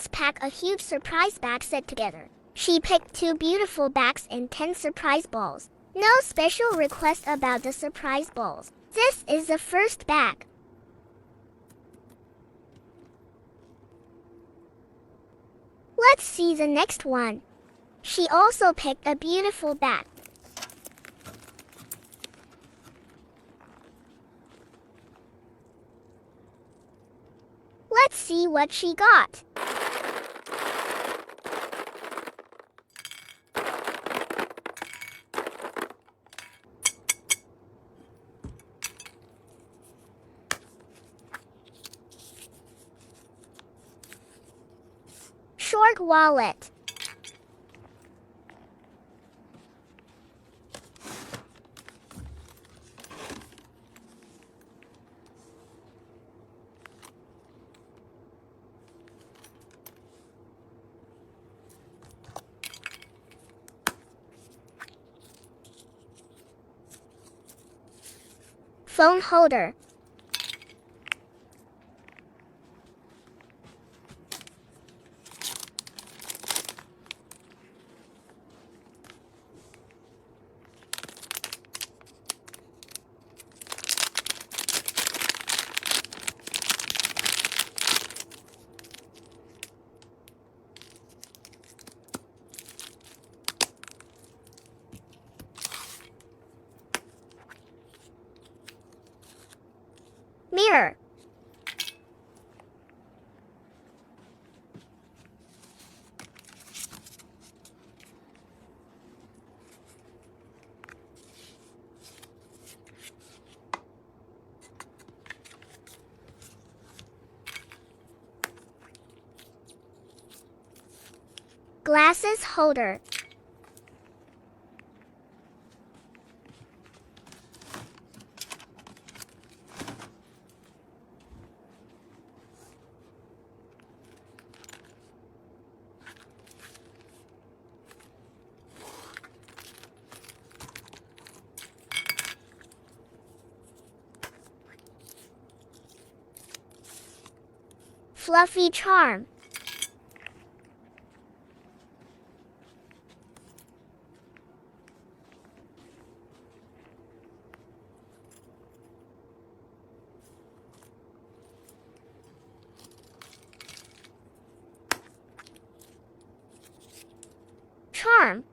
Let's pack a huge surprise bag set together. She picked 2 beautiful bags and 10 surprise balls. No special request about the surprise balls. This is the first bag. Let's see the next one. She also picked a beautiful bag. Let's see what she got. Short wallet. Phone holder. Mirror. Glasses holder. Fluffy charm. Charm.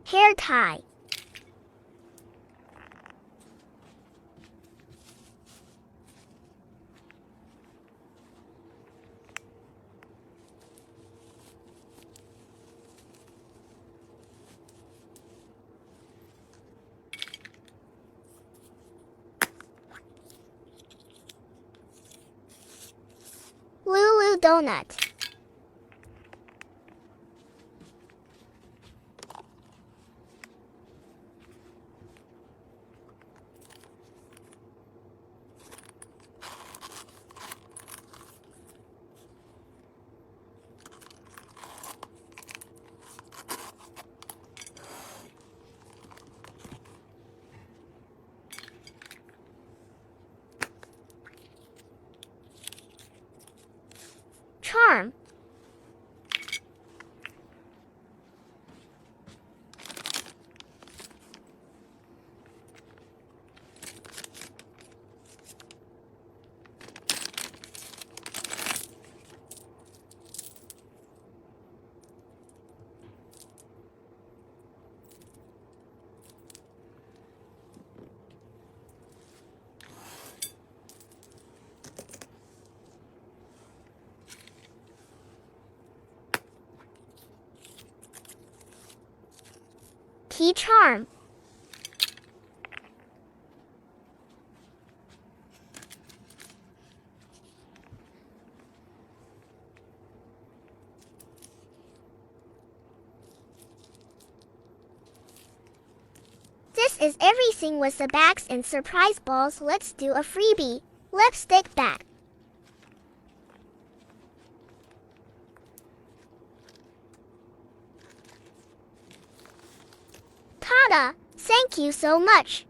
Hair tie. Lulu donut. Charm. Key charm. This is everything with the bags and surprise balls. Let's do a freebie. Lipstick bag. Ta-da! Thank you so much.